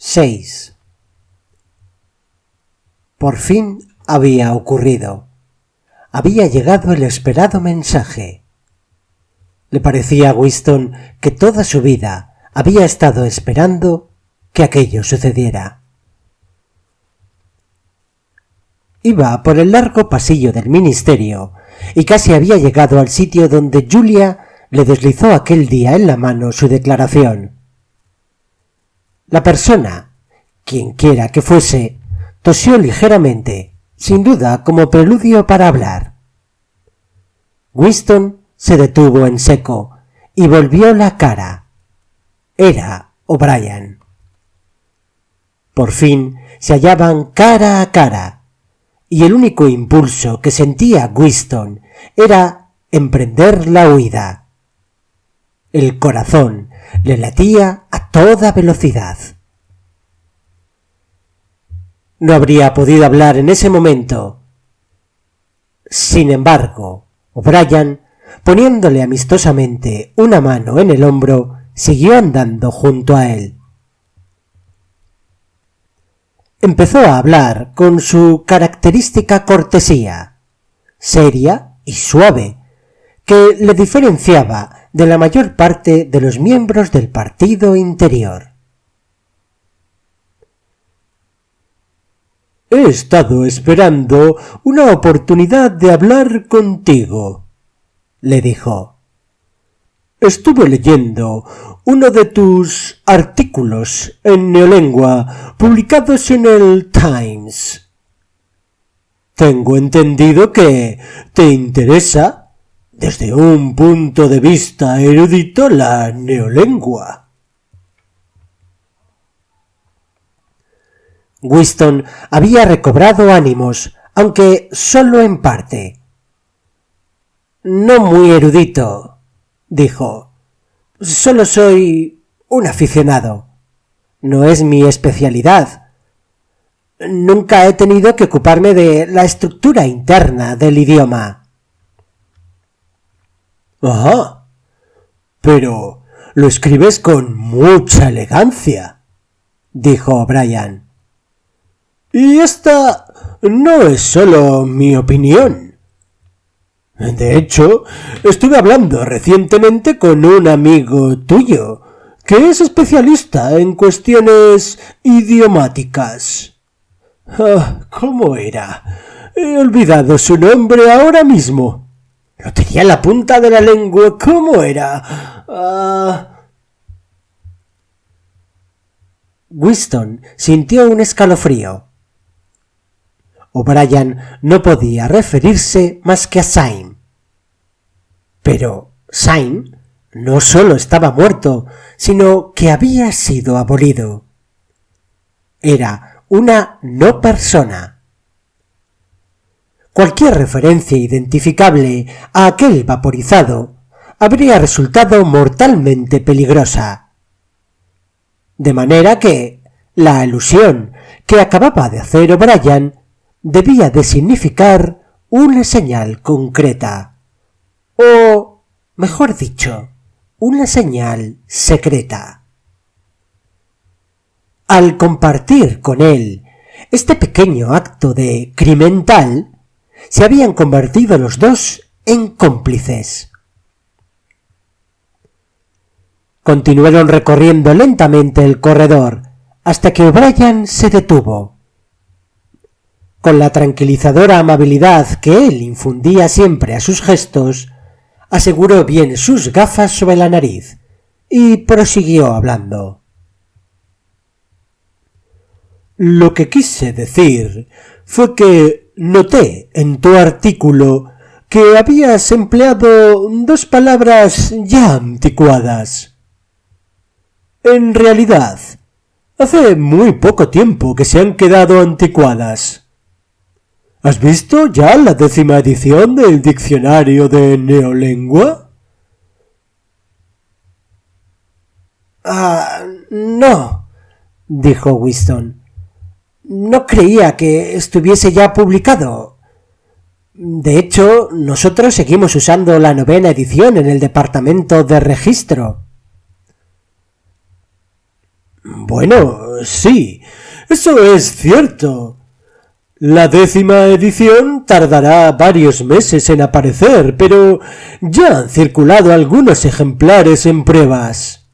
6. Por fin había ocurrido. Había llegado el esperado mensaje. Le parecía a Winston que toda su vida había estado esperando que aquello sucediera. Iba por el largo pasillo del ministerio y casi había llegado al sitio donde Julia le deslizó aquel día en la mano su declaración. La persona, quienquiera que fuese, tosió ligeramente, sin duda como preludio para hablar. Winston se detuvo en seco y volvió la cara. Era O'Brien. Por fin se hallaban cara a cara, y el único impulso que sentía Winston era emprender la huida. El corazón le latía a toda velocidad. No habría podido hablar en ese momento. Sin embargo, O'Brien, poniéndole amistosamente una mano en el hombro, siguió andando junto a él. Empezó a hablar con su característica cortesía, seria y suave, que le diferenciaba de la mayor parte de los miembros del partido interior. He estado esperando una oportunidad de hablar contigo, le dijo. Estuve leyendo uno de tus artículos en neolengua publicados en el Times. Tengo entendido que te interesa, desde un punto de vista erudito, la neolengua. Winston había recobrado ánimos, aunque solo en parte. No muy erudito, dijo. Solo soy un aficionado. No es mi especialidad. Nunca he tenido que ocuparme de la estructura interna del idioma. Ajá. Pero lo escribes con mucha elegancia, dijo O'Brien. Y esta no es solo mi opinión. De hecho, estuve hablando recientemente con un amigo tuyo, que es especialista en cuestiones idiomáticas. ¿Cómo era? He olvidado su nombre ahora mismo. Lo tenía en la punta de la lengua. ¿Cómo era? Winston sintió un escalofrío. O'Brien no podía referirse más que a Syme. Pero Syme no solo estaba muerto, sino que había sido abolido. Era una no persona. Cualquier referencia identificable a aquel vaporizado habría resultado mortalmente peligrosa. De manera que la alusión que acababa de hacer O'Brien debía de significar una señal concreta, o, mejor dicho, una señal secreta. Al compartir con él este pequeño acto de criminal, se habían convertido los dos en cómplices. Continuaron recorriendo lentamente el corredor hasta que O'Brien se detuvo. Con la tranquilizadora amabilidad que él infundía siempre a sus gestos, aseguró bien sus gafas sobre la nariz y prosiguió hablando. Lo que quise decir fue que noté en tu artículo que habías empleado dos palabras ya anticuadas. En realidad, hace muy poco tiempo que se han quedado anticuadas. ¿Has visto ya la 10ª edición del diccionario de neolengua? No, dijo Winston. No creía que estuviese ya publicado. De hecho, nosotros seguimos usando la 9ª edición en el departamento de registro. Bueno, sí, eso es cierto. La 10ª edición tardará varios meses en aparecer, pero ya han circulado algunos ejemplares en pruebas.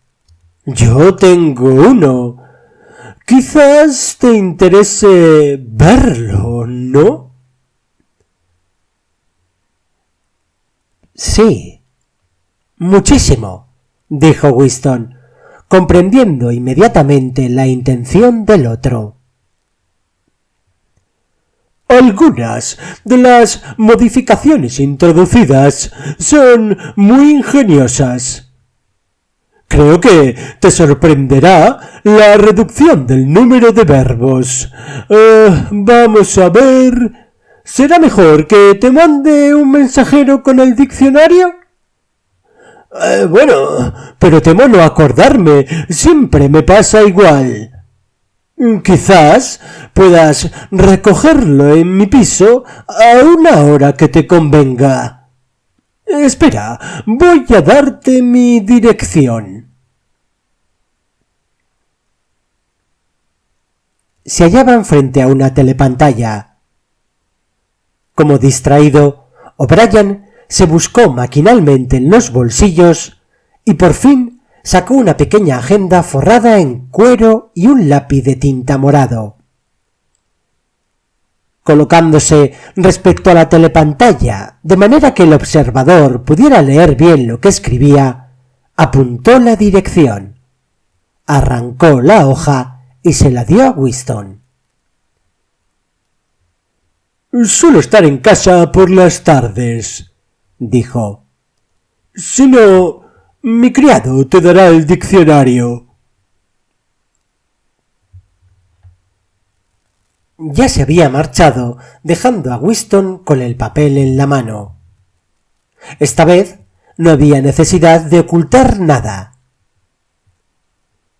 Yo tengo uno. Quizás te interese verlo, ¿no? Sí, muchísimo, dijo Winston, comprendiendo inmediatamente la intención del otro. Algunas de las modificaciones introducidas son muy ingeniosas. Creo que te sorprenderá la reducción del número de verbos. Vamos a ver. ¿Será mejor que te mande un mensajero con el diccionario? Bueno, pero temo no acordarme. Siempre me pasa igual. Quizás puedas recogerlo en mi piso a una hora que te convenga. Espera, voy a darte mi dirección. Se hallaban frente a una telepantalla. Como distraído, O'Brien se buscó maquinalmente en los bolsillos y por fin sacó una pequeña agenda forrada en cuero y un lápiz de tinta morado. Colocándose respecto a la telepantalla, de manera que el observador pudiera leer bien lo que escribía, apuntó la dirección, arrancó la hoja y se la dio a Winston. Suelo estar en casa por las tardes, dijo. Si no, mi criado te dará el diccionario. Ya se había marchado, dejando a Winston con el papel en la mano. Esta vez no había necesidad de ocultar nada.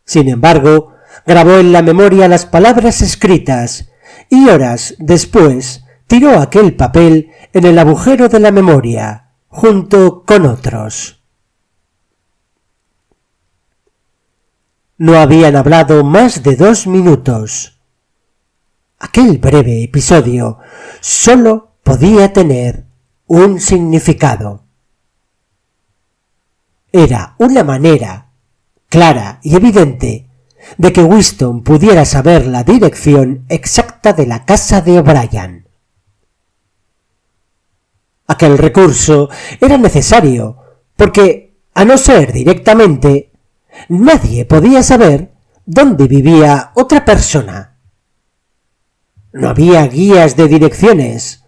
Sin embargo, grabó en la memoria las palabras escritas y horas después tiró aquel papel en el agujero de la memoria, junto con otros. No habían hablado más de 2 minutos. Aquel breve episodio sólo podía tener un significado. Era una manera clara y evidente de que Winston pudiera saber la dirección exacta de la casa de O'Brien. Aquel recurso era necesario porque, a no ser directamente, nadie podía saber dónde vivía otra persona. No había guías de direcciones.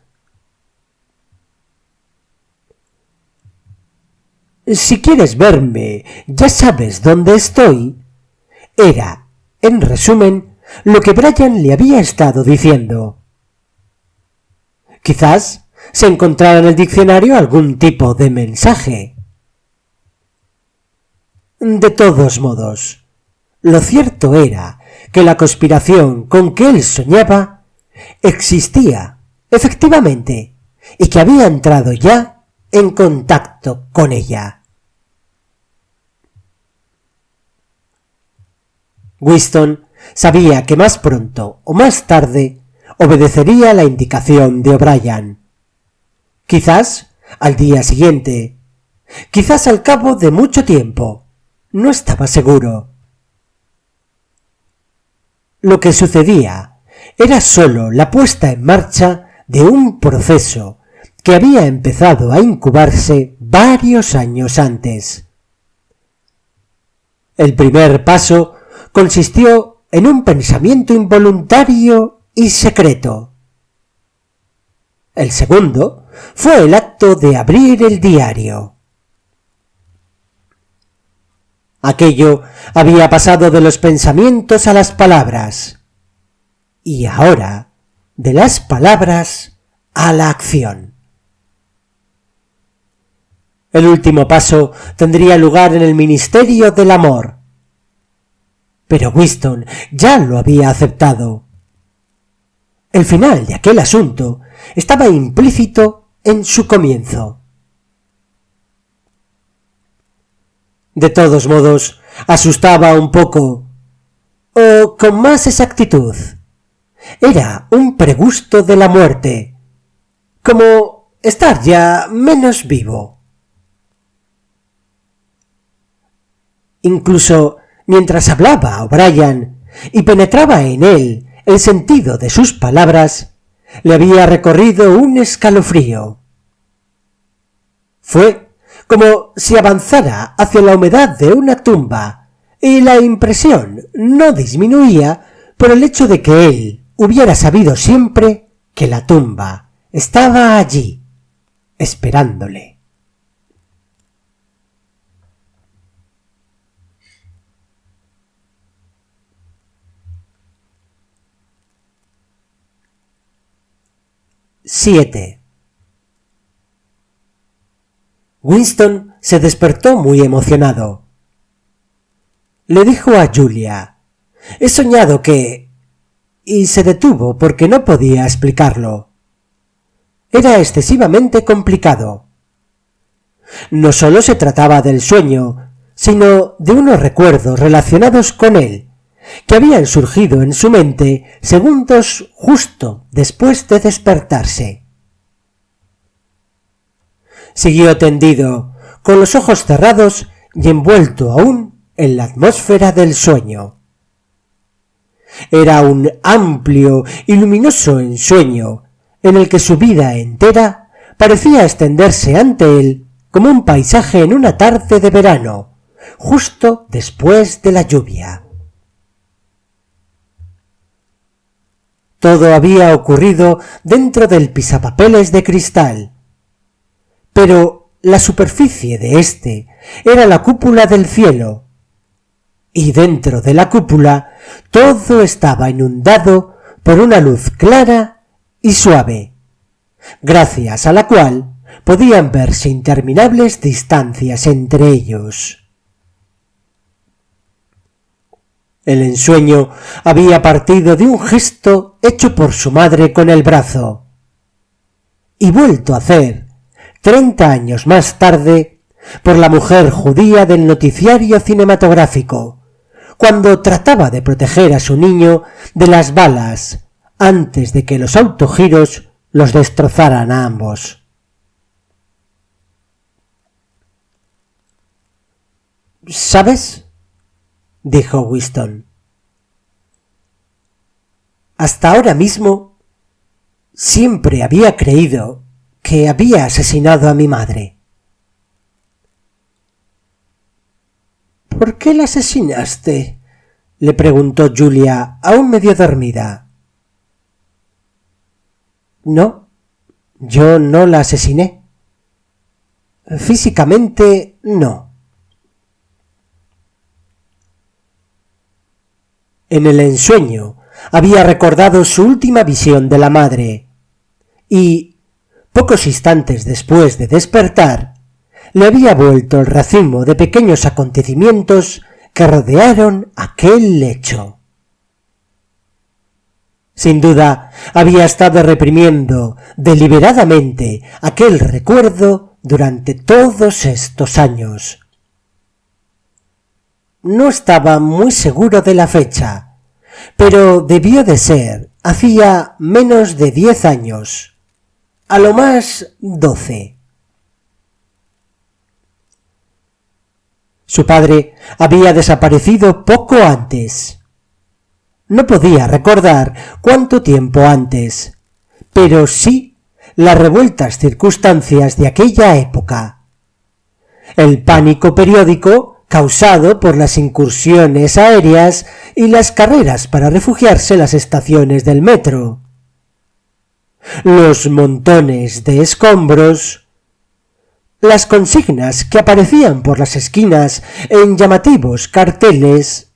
Si quieres verme, ya sabes dónde estoy. Era, en resumen, lo que Brian le había estado diciendo. Quizás se encontrara en el diccionario algún tipo de mensaje. De todos modos, lo cierto era que la conspiración con que él soñaba existía, efectivamente, y que había entrado ya en contacto con ella. Winston sabía que más pronto o más tarde obedecería la indicación de O'Brien. Quizás al día siguiente, quizás al cabo de mucho tiempo, no estaba seguro. Lo que sucedía era sólo la puesta en marcha de un proceso que había empezado a incubarse varios años antes. El primer paso consistió en un pensamiento involuntario y secreto. El segundo fue el acto de abrir el diario. Aquello había pasado de los pensamientos a las palabras, y ahora de las palabras a la acción. El último paso tendría lugar en el Ministerio del Amor. Pero Winston ya lo había aceptado. El final de aquel asunto estaba implícito en su comienzo. De todos modos, asustaba un poco. O con más exactitud, era un pregusto de la muerte, como estar ya menos vivo. Incluso mientras hablaba O'Brien y penetraba en él el sentido de sus palabras, le había recorrido un escalofrío. Fue como si avanzara hacia la humedad de una tumba, y la impresión no disminuía por el hecho de que él hubiera sabido siempre que la tumba estaba allí, esperándole. ¡7! Winston se despertó muy emocionado. Le dijo a Julia: «He soñado que...» y se detuvo porque no podía explicarlo. Era excesivamente complicado. No sólo se trataba del sueño, sino de unos recuerdos relacionados con él, que habían surgido en su mente segundos justo después de despertarse. Siguió tendido, con los ojos cerrados y envuelto aún en la atmósfera del sueño. Era un amplio y luminoso ensueño, en el que su vida entera parecía extenderse ante él como un paisaje en una tarde de verano, justo después de la lluvia. Todo había ocurrido dentro del pisapapeles de cristal, pero la superficie de éste era la cúpula del cielo, y dentro de la cúpula todo estaba inundado por una luz clara y suave, gracias a la cual podían verse interminables distancias entre ellos. El ensueño había partido de un gesto hecho por su madre con el brazo, y vuelto a hacer 30 años más tarde por la mujer judía del noticiario cinematográfico, cuando trataba de proteger a su niño de las balas antes de que los autogiros los destrozaran a ambos. «¿Sabes?», dijo Winston. «Hasta ahora mismo siempre había creído que había asesinado a mi madre». «¿Por qué la asesinaste?», le preguntó Julia, aún medio dormida. «No, yo no la asesiné. Físicamente, no». En el ensueño había recordado su última visión de la madre, y, pocos instantes después de despertar, le había vuelto el racimo de pequeños acontecimientos que rodearon aquel lecho. Sin duda, había estado reprimiendo deliberadamente aquel recuerdo durante todos estos años. No estaba muy seguro de la fecha, pero debió de ser hacía menos de 10 años, a lo más 12. Su padre había desaparecido poco antes. No podía recordar cuánto tiempo antes, pero sí las revueltas circunstancias de aquella época. El pánico periódico causado por las incursiones aéreas y las carreras para refugiarse en las estaciones del metro. Los montones de escombros, las consignas que aparecían por las esquinas en llamativos carteles,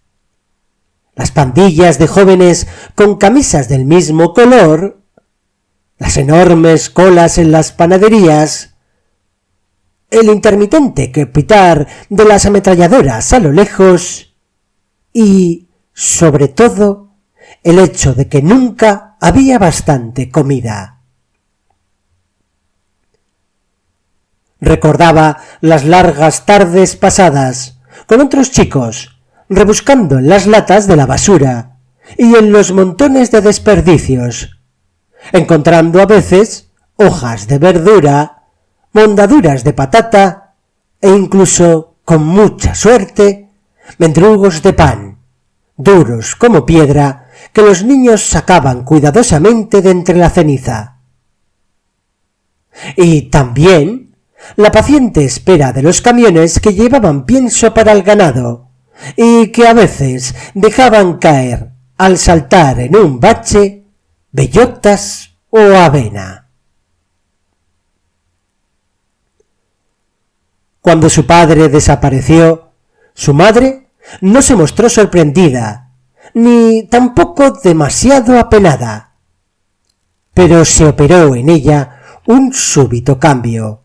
las pandillas de jóvenes con camisas del mismo color, las enormes colas en las panaderías, el intermitente crepitar de las ametralladoras a lo lejos y, sobre todo, el hecho de que nunca había bastante comida. Recordaba las largas tardes pasadas con otros chicos rebuscando en las latas de la basura y en los montones de desperdicios, encontrando a veces hojas de verdura, mondaduras de patata e incluso, con mucha suerte, mendrugos de pan, duros como piedra, que los niños sacaban cuidadosamente de entre la ceniza. Y también la paciente espera de los camiones que llevaban pienso para el ganado y que a veces dejaban caer, al saltar en un bache, bellotas o avena. Cuando su padre desapareció, su madre no se mostró sorprendida, ni tampoco demasiado apenada, pero se operó en ella un súbito cambio.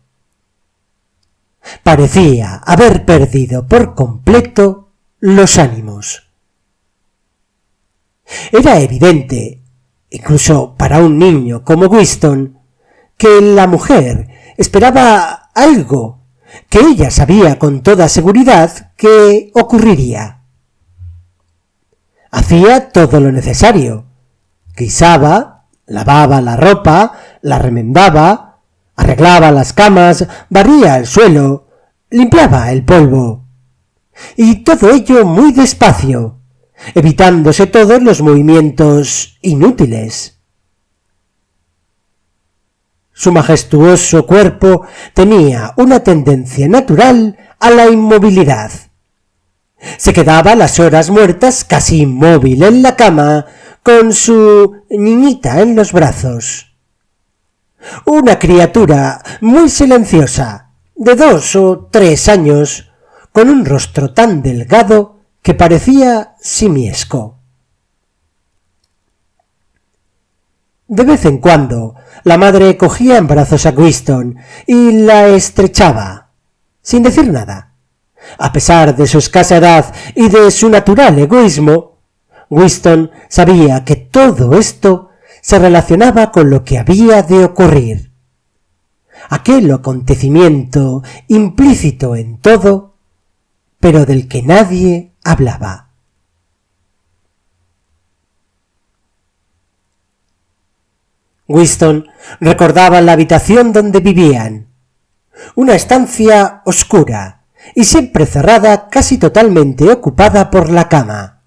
Parecía haber perdido por completo los ánimos. Era evidente, incluso para un niño como Winston, que la mujer esperaba algo que ella sabía con toda seguridad que ocurriría. Hacía todo lo necesario. Guisaba, lavaba la ropa, la remendaba, arreglaba las camas, barría el suelo, limpiaba el polvo. Y todo ello muy despacio, evitándose todos los movimientos inútiles. Su majestuoso cuerpo tenía una tendencia natural a la inmovilidad. Se quedaba las horas muertas casi inmóvil en la cama, con su niñita en los brazos. Una criatura muy silenciosa, de 2 o 3 años, con un rostro tan delgado que parecía simiesco. De vez en cuando, la madre cogía en brazos a Winston y la estrechaba, sin decir nada. A pesar de su escasa edad y de su natural egoísmo, Winston sabía que todo esto se relacionaba con lo que había de ocurrir. Aquel acontecimiento implícito en todo, pero del que nadie hablaba. Winston recordaba la habitación donde vivían, una estancia oscura y siempre cerrada, casi totalmente ocupada por la cama.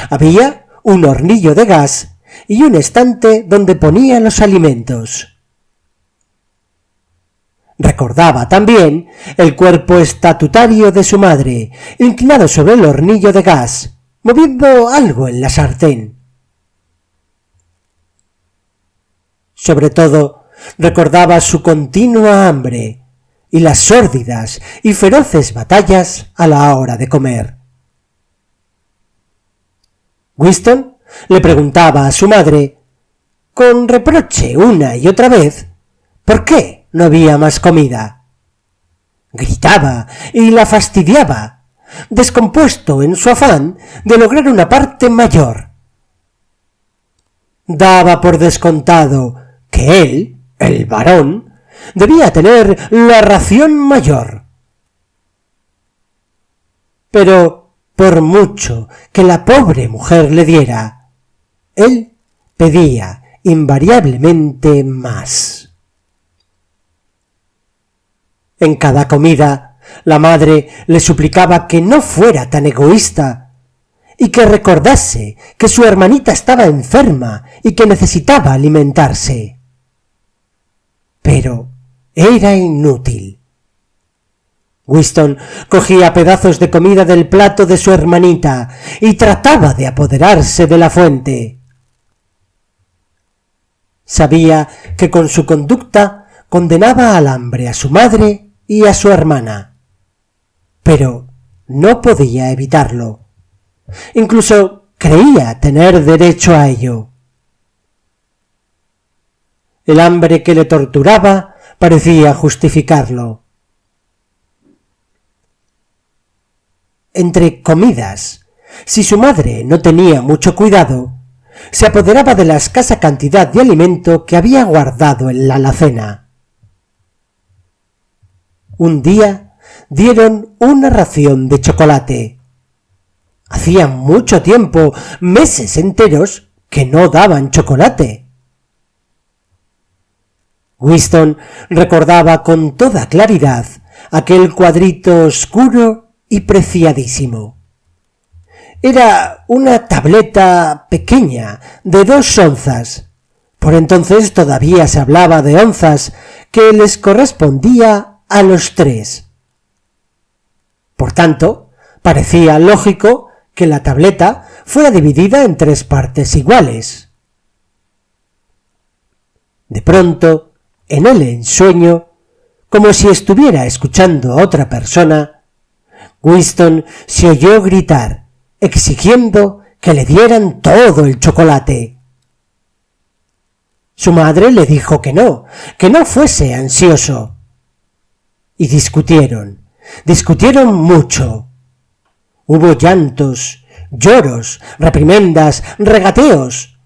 Había un hornillo de gas y un estante donde ponía los alimentos. Recordaba también el cuerpo estatutario de su madre, inclinado sobre el hornillo de gas, moviendo algo en la sartén. Sobre todo, recordaba su continua hambre y las sórdidas y feroces batallas a la hora de comer. Winston le preguntaba a su madre, con reproche una y otra vez, ¿por qué no había más comida? Gritaba y la fastidiaba, descompuesto en su afán de lograr una parte mayor. Daba por descontado que él, el varón, debía tener la ración mayor. Pero, por mucho que la pobre mujer le diera, él pedía invariablemente más. En cada comida, la madre le suplicaba que no fuera tan egoísta y que recordase que su hermanita estaba enferma y que necesitaba alimentarse. Pero era inútil. Winston cogía pedazos de comida del plato de su hermanita y trataba de apoderarse de la fuente. Sabía que con su conducta condenaba al hambre a su madre y a su hermana, pero no podía evitarlo. Incluso creía tener derecho a ello. El hambre que le torturaba parecía justificarlo. Entre comidas, si su madre no tenía mucho cuidado, se apoderaba de la escasa cantidad de alimento que había guardado en la alacena. Un día dieron una ración de chocolate, Hacía mucho tiempo, meses enteros, que no daban chocolate. Winston recordaba con toda claridad aquel cuadrito oscuro y preciadísimo. Era una tableta pequeña de 2 onzas. Por entonces todavía se hablaba de onzas, que les correspondía a los 3. Por tanto, parecía lógico que la tableta fuera dividida en 3 partes iguales. De pronto, en el ensueño, como si estuviera escuchando a otra persona, Winston se oyó gritar, exigiendo que le dieran todo el chocolate. Su madre le dijo que no fuese ansioso. Y discutieron mucho. Hubo llantos, lloros, reprimendas, regateos,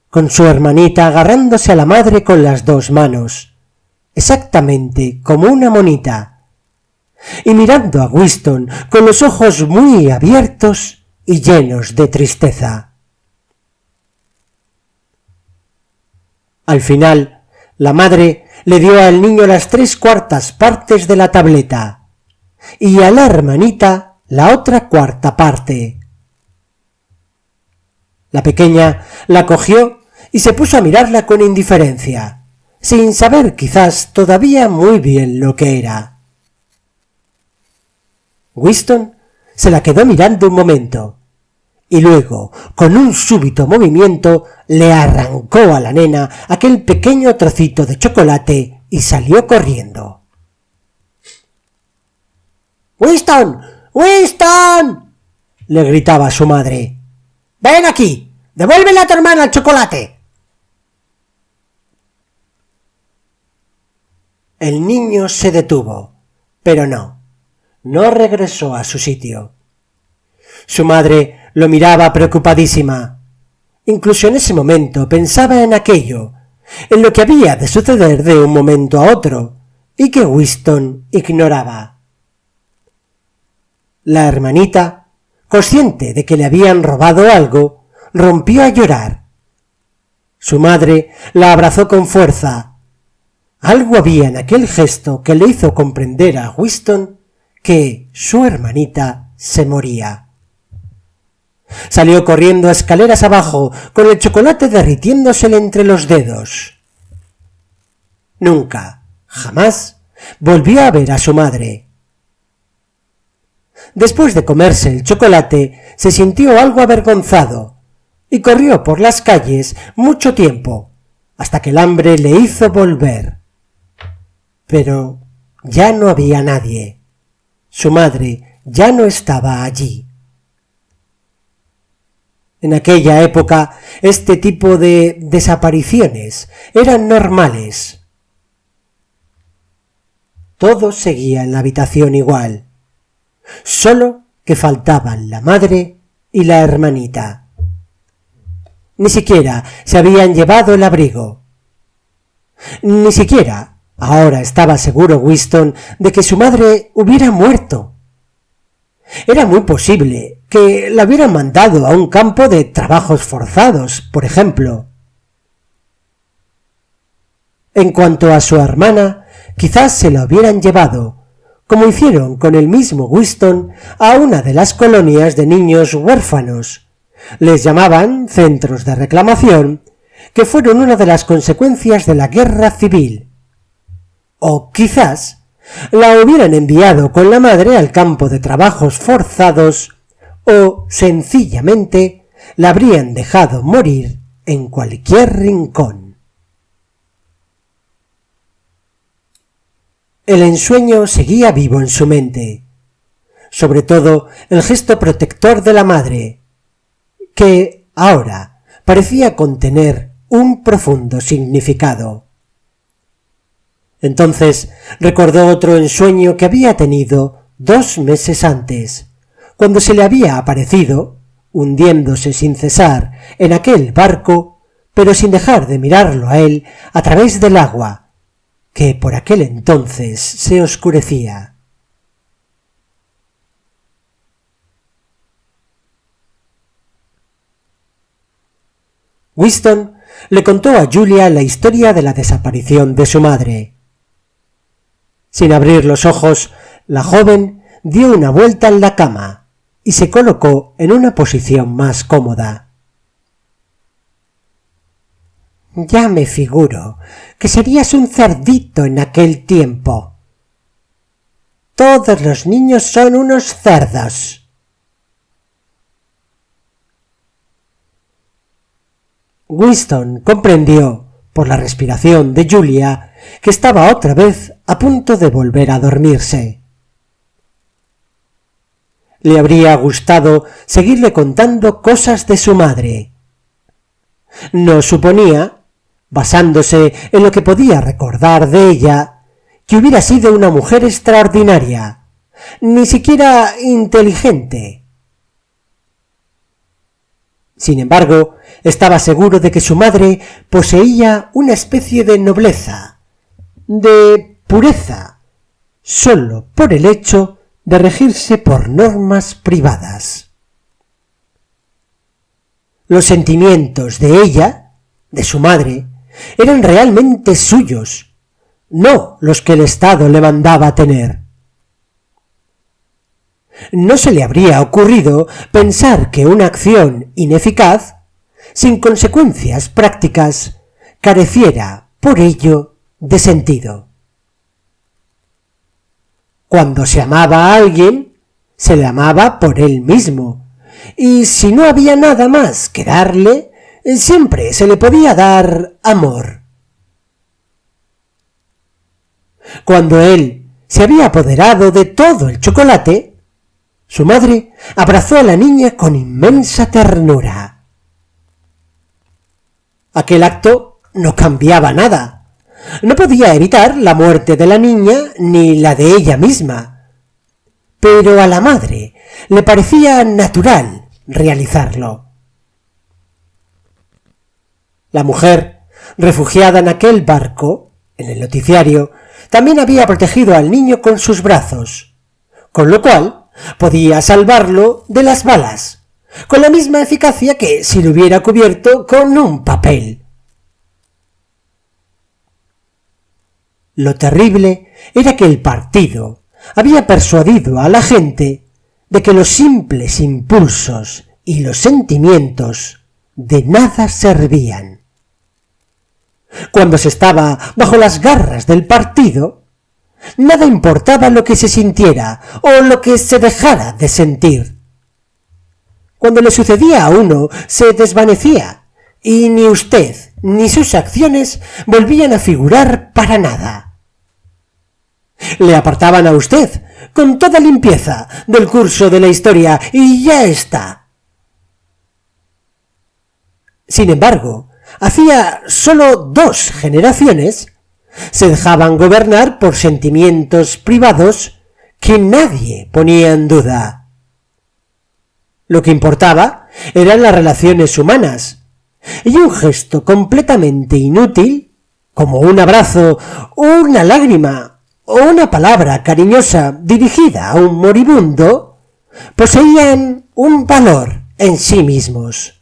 con su hermanita agarrándose a la madre con las 2 manos, exactamente como una monita, y mirando a Winston con los ojos muy abiertos y llenos de tristeza. Al final, la madre le dio al niño las 3/4 partes de la tableta y a la hermanita la otra 1/4 parte. La pequeña la cogió y se puso a mirarla con indiferencia, sin saber quizás todavía muy bien lo que era. Winston se la quedó mirando un momento, y luego, con un súbito movimiento, le arrancó a la nena aquel pequeño trocito de chocolate y salió corriendo. «¡Winston! ¡Winston!», le gritaba su madre. «¡Ven aquí! ¡Devuélvele a tu hermana el chocolate!». El niño se detuvo, pero no regresó a su sitio. Su madre lo miraba preocupadísima. Incluso en ese momento pensaba en aquello, en lo que había de suceder de un momento a otro, y que Winston ignoraba. La hermanita, consciente de que le habían robado algo, rompió a llorar. Su madre la abrazó con fuerza. Algo había en aquel gesto que le hizo comprender a Winston que su hermanita se moría. Salió corriendo escaleras abajo, con el chocolate derritiéndosele entre los dedos. Nunca, jamás, volvió a ver a su madre. Después de comerse el chocolate, se sintió algo avergonzado y corrió por las calles mucho tiempo, hasta que el hambre le hizo volver. Pero ya no había nadie. Su madre ya no estaba allí. En aquella época, este tipo de desapariciones eran normales. Todo seguía en la habitación igual, solo que faltaban la madre y la hermanita. Ni siquiera se habían llevado el abrigo. Ni siquiera ahora estaba seguro Winston de que su madre hubiera muerto. Era muy posible que la hubieran mandado a un campo de trabajos forzados, por ejemplo. En cuanto a su hermana, quizás se la hubieran llevado, como hicieron con el mismo Winston, a una de las colonias de niños huérfanos. Les llamaban centros de reclamación, que fueron una de las consecuencias de la guerra civil. O quizás la hubieran enviado con la madre al campo de trabajos forzados, o sencillamente la habrían dejado morir en cualquier rincón. El ensueño seguía vivo en su mente, sobre todo el gesto protector de la madre, que ahora parecía contener un profundo significado. Entonces recordó otro ensueño que había tenido 2 meses antes, cuando se le había aparecido, hundiéndose sin cesar en aquel barco, pero sin dejar de mirarlo a él a través del agua, que por aquel entonces se oscurecía. Winston le contó a Julia la historia de la desaparición de su madre. Sin abrir los ojos, la joven dio una vuelta en la cama y se colocó en una posición más cómoda. Ya me figuro que serías un cerdito en aquel tiempo. Todos los niños son unos cerdos. Winston comprendió, por la respiración de Julia, que estaba otra vez a punto de volver a dormirse. Le habría gustado seguirle contando cosas de su madre. No suponía, basándose en lo que podía recordar de ella, que hubiera sido una mujer extraordinaria, ni siquiera inteligente. Sin embargo, estaba seguro de que su madre poseía una especie de nobleza, de pureza, sólo por el hecho de regirse por normas privadas. Los sentimientos de ella, de su madre, eran realmente suyos, no los que el Estado le mandaba tener. No se le habría ocurrido pensar que una acción ineficaz, sin consecuencias prácticas, careciera, por ello, de sentido. Cuando se amaba a alguien, se le amaba por él mismo, y si no había nada más que darle, siempre se le podía dar amor. Cuando él se había apoderado de todo el chocolate, su madre abrazó a la niña con inmensa ternura. Aquel acto no cambiaba nada. No podía evitar la muerte de la niña ni la de ella misma, pero a la madre le parecía natural realizarlo. La mujer, refugiada en aquel barco, en el noticiario, también había protegido al niño con sus brazos, con lo cual podía salvarlo de las balas, con la misma eficacia que si lo hubiera cubierto con un papel. Lo terrible era que el partido había persuadido a la gente de que los simples impulsos y los sentimientos de nada servían. Cuando se estaba bajo las garras del partido, nada importaba lo que se sintiera o lo que se dejara de sentir. Cuando le sucedía a uno, se desvanecía, y ni usted ni sus acciones volvían a figurar para nada. Le apartaban a usted con toda limpieza del curso de la historia y ya está. Sin embargo, hacía sólo 2 generaciones se dejaban gobernar por sentimientos privados que nadie ponía en duda. Lo que importaba eran las relaciones humanas, y un gesto completamente inútil, como un abrazo, una lágrima o una palabra cariñosa dirigida a un moribundo, poseían un valor en sí mismos.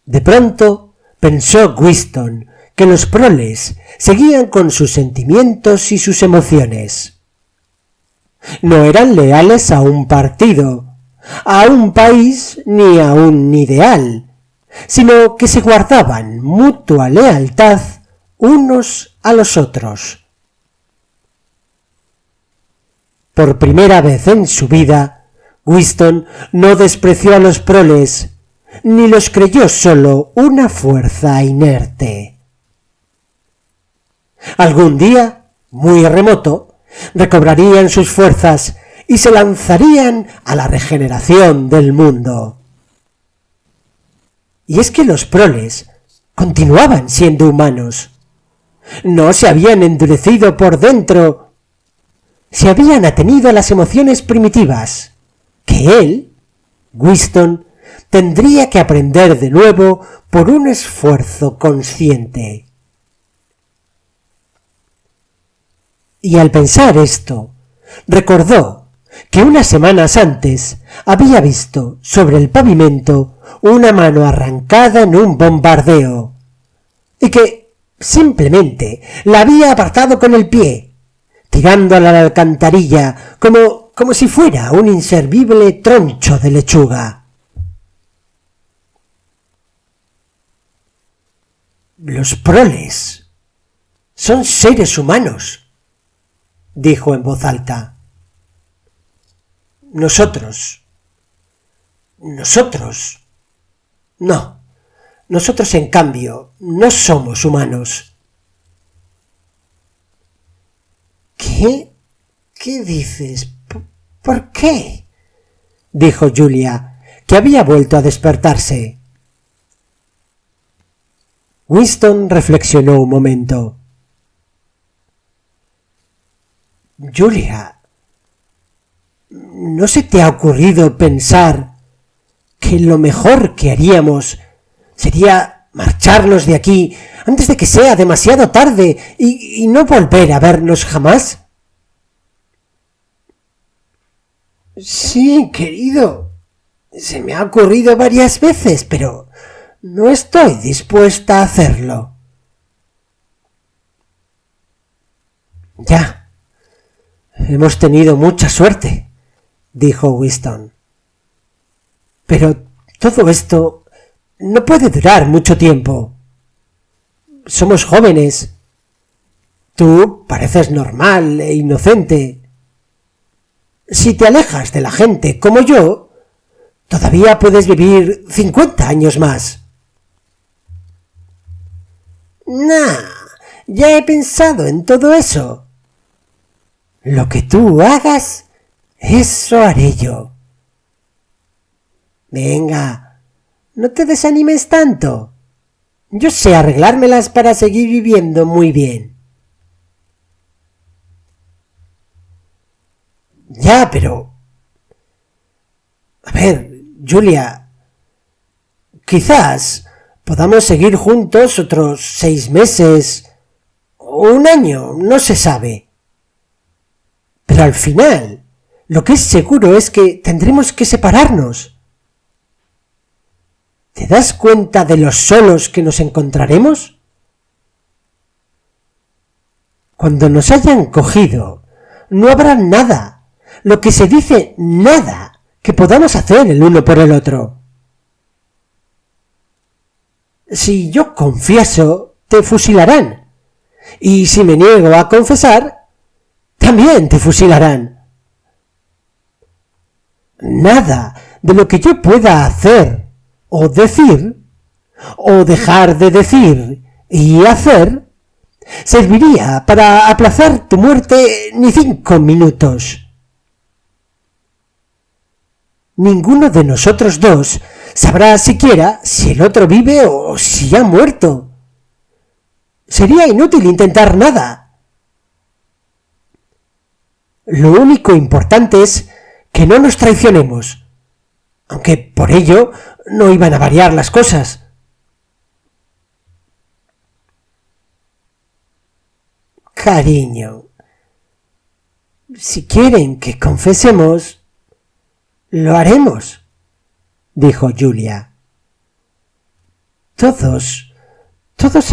De pronto pensó Winston que los proles seguían con sus sentimientos y sus emociones. No eran leales a un partido, a un país ni a un ideal, sino que se guardaban mutua lealtad unos a los otros. Por primera vez en su vida, Winston no despreció a los proles, ni los creyó solo una fuerza inerte. Algún día, muy remoto, recobrarían sus fuerzas y se lanzarían a la regeneración del mundo. Y es que los proles continuaban siendo humanos. No se habían endurecido por dentro. Se habían atenido a las emociones primitivas, que él, Winston, tendría que aprender de nuevo por un esfuerzo consciente. Y al pensar esto, recordó que unas semanas antes había visto sobre el pavimento una mano arrancada en un bombardeo, y que simplemente la había apartado con el pie, tirándola a la alcantarilla como si fuera un inservible troncho de lechuga. «Los proles son seres humanos», dijo en voz alta. Nosotros, no, nosotros en cambio no somos humanos. ¿Qué dices? ¿Por qué?, dijo Julia, que había vuelto a despertarse. Winston reflexionó un momento. Julia, ¿no se te ha ocurrido pensar que lo mejor que haríamos sería marcharnos de aquí antes de que sea demasiado tarde y no volver a vernos jamás? Sí, querido, se me ha ocurrido varias veces, pero no estoy dispuesta a hacerlo. Ya, hemos tenido mucha suerte, dijo Winston. Pero todo esto no puede durar mucho tiempo. Somos jóvenes. Tú pareces normal e inocente. Si te alejas de la gente como yo, todavía puedes vivir 50 años más. Nah, ya he pensado en todo eso. Lo que tú hagas, eso haré yo. Venga, no te desanimes tanto. Yo sé arreglármelas para seguir viviendo muy bien. Ya, pero... A ver, Julia, quizás podamos seguir juntos otros 6 meses o 1 año, no se sabe. Pero al final, lo que es seguro es que tendremos que separarnos. ¿Te das cuenta de lo solos que nos encontraremos? Cuando nos hayan cogido, no habrá nada, lo que se dice nada, que podamos hacer el uno por el otro. Si yo confieso, te fusilarán. Y si me niego a confesar, también te fusilarán. Nada de lo que yo pueda hacer o decir, o dejar de decir y hacer, serviría para aplazar tu muerte ni 5 minutos. Ninguno de nosotros dos sabrá siquiera si el otro vive o si ha muerto. Sería inútil intentar nada. Lo único importante es que no nos traicionemos, aunque por ello no iban a variar las cosas. Cariño, si quieren que confesemos, lo haremos, dijo Julia. Todos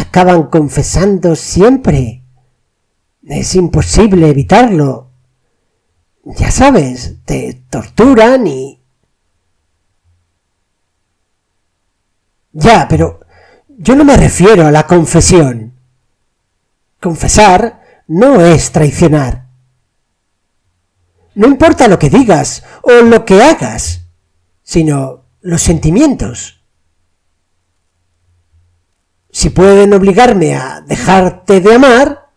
acaban confesando siempre. Es imposible evitarlo. Ya sabes, te torturan y... Ya, pero yo no me refiero a la confesión. Confesar no es traicionar. No importa lo que digas o lo que hagas, sino los sentimientos. Si pueden obligarme a dejarte de amar,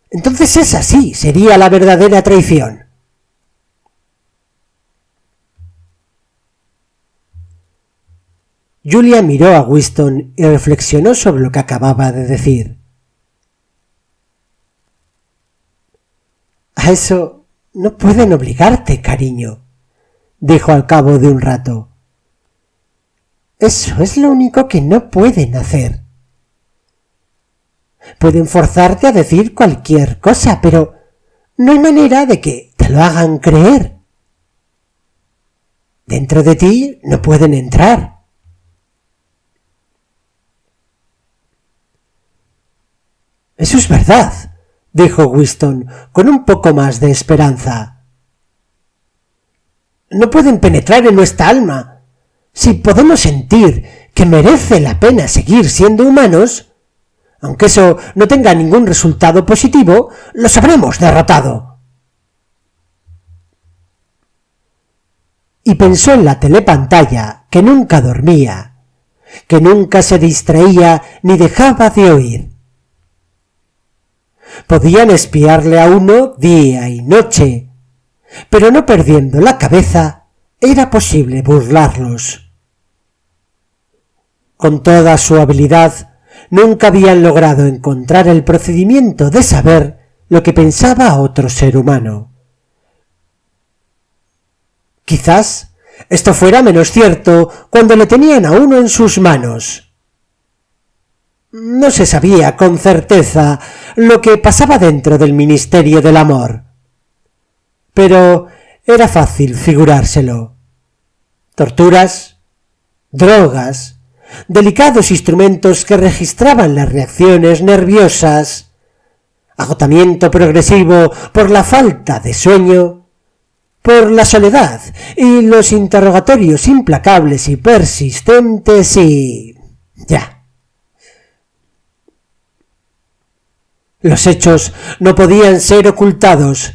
entonces esa sí sería la verdadera traición. Julia miró a Winston y reflexionó sobre lo que acababa de decir. A eso no pueden obligarte, cariño, dijo al cabo de un rato. Eso es lo único que no pueden hacer. Pueden forzarte a decir cualquier cosa, pero no hay manera de que te lo hagan creer. dentro de ti no pueden entrar. Eso es verdad, dijo Winston con un poco más de esperanza. No pueden penetrar en nuestra alma. Si podemos sentir que merece la pena seguir siendo humanos, aunque eso no tenga ningún resultado positivo, los habremos derrotado. Y pensó en la telepantalla, que nunca dormía, que nunca se distraía ni dejaba de oír. Podían espiarle a uno día y noche, pero no perdiendo la cabeza, era posible burlarlos. Con toda su habilidad, nunca habían logrado encontrar el procedimiento de saber lo que pensaba otro ser humano. Quizás esto fuera menos cierto cuando le tenían a uno en sus manos. No se sabía con certeza lo que pasaba dentro del Ministerio del Amor, pero era fácil figurárselo. Torturas, drogas, delicados instrumentos que registraban las reacciones nerviosas, agotamiento progresivo por la falta de sueño, por la soledad y los interrogatorios implacables y persistentes y... ya. Los hechos no podían ser ocultados.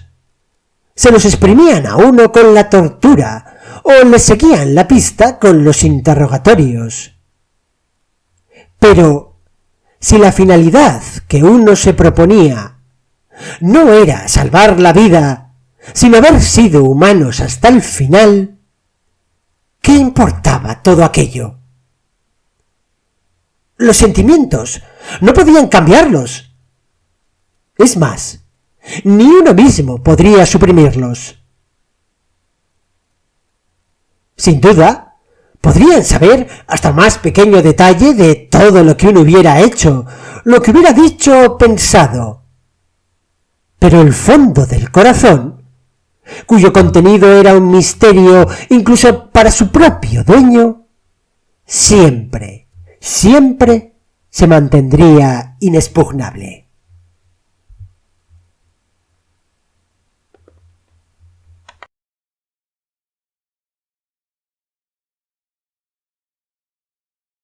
Se los exprimían a uno con la tortura o le seguían la pista con los interrogatorios. Pero si la finalidad que uno se proponía no era salvar la vida, sino haber sido humanos hasta el final, ¿qué importaba todo aquello? Los sentimientos no podían cambiarlos. Es más, ni uno mismo podría suprimirlos. Sin duda, podrían saber hasta el más pequeño detalle de todo lo que uno hubiera hecho, lo que hubiera dicho o pensado. Pero el fondo del corazón, cuyo contenido era un misterio incluso para su propio dueño, siempre se mantendría inexpugnable.